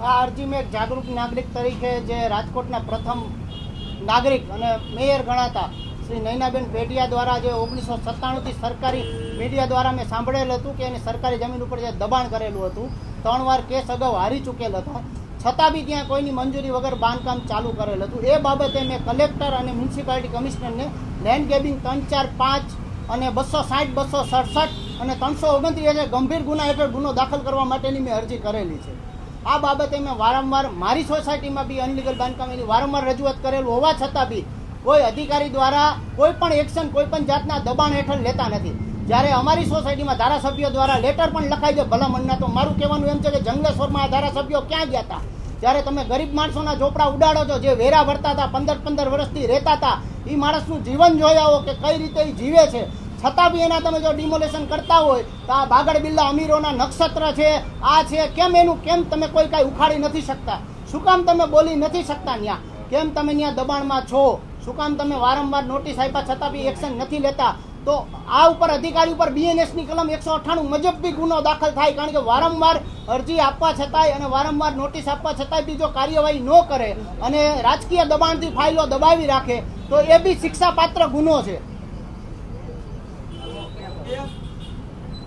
આ અરજી મેં એક જાગૃત નાગરિક તરીકે જે રાજકોટના પ્રથમ નાગરિક અને મેયર ગણાતા શ્રી નયનાબેન પેઢિયા દ્વારા જે 1997થી સરકારી મીડિયા દ્વારા મેં સાંભળેલું હતું કે એની સરકારી જમીન ઉપર જે દબાણ કરેલું હતું, 3 વાર કેસ અગાઉ હારી ચૂકેલ હતા, છતાં બી ત્યાં કોઈની મંજૂરી વગર બાંધકામ ચાલુ કરેલ હતું. એ બાબતે મેં કલેક્ટર અને મ્યુનિસિપાલિટી કમિશનરને લેન્ડ ગ્રેબિંગ 345 અને 260, 267 અને 329 ગંભીર ગુના હેઠળ ગુનો દાખલ કરવા માટેની મેં અરજી કરેલી છે. આ બાબતે મેં વારંવાર મારી સોસાયટીમાં બી અનલીગલ બાંધકામ એની વારંવાર રજૂઆત કરેલું હોવા છતાં બી કોઈ અધિકારી દ્વારા કોઈ પણ એક્શન કોઈ પણ જાતના દબાણ હેઠળ લેતા નથી. જ્યારે અમારી સોસાયટીમાં ધારાસભ્યો દ્વારા લેટર પણ લખાઈ છે ભલામણના, તો મારું કહેવાનું એમ છે કે જંગલેશ્વરમાં ધારાસભ્યો ક્યાં ગયા હતા? જ્યારે તમે ગરીબ માણસોના ઝોપડા ઉડાડો છો, જે વેરા ભરતા હતા, 15 વર્ષથી રહેતા હતા, એ માણસનું જીવન જોઈ આવો કે કઈ રીતે એ જીવે છે, છતાં બી એના તમે જો ડિમોલેશન કરતા હોય તો આ બાગડ બિલ્લા અમીરોના નક્ષત્ર છે, આ છે, કેમ તમે કોઈ કાંઈ ઉખાડી નથી શકતા? શું કામ તમે બોલી નથી શકતા? ત્યાં કેમ તમે ત્યાં દબાણમાં છો? શું કામ તમે વારંવાર નોટિસ આપ્યા છતાં બી એક્શન નથી લેતા? તો આ ઉપર અધિકારી ઉપર BNSની કલમ 198 મુજબ બી ગુનો દાખલ થાય, કારણ કે વારંવાર અરજી આપવા છતાંય અને વારંવાર નોટિસ આપવા છતાંય બી જો કાર્યવાહી ન કરે અને રાજકીય દબાણથી ફાઇલો દબાવી રાખે તો એ બી શિક્ષાપાત્ર ગુનો છે.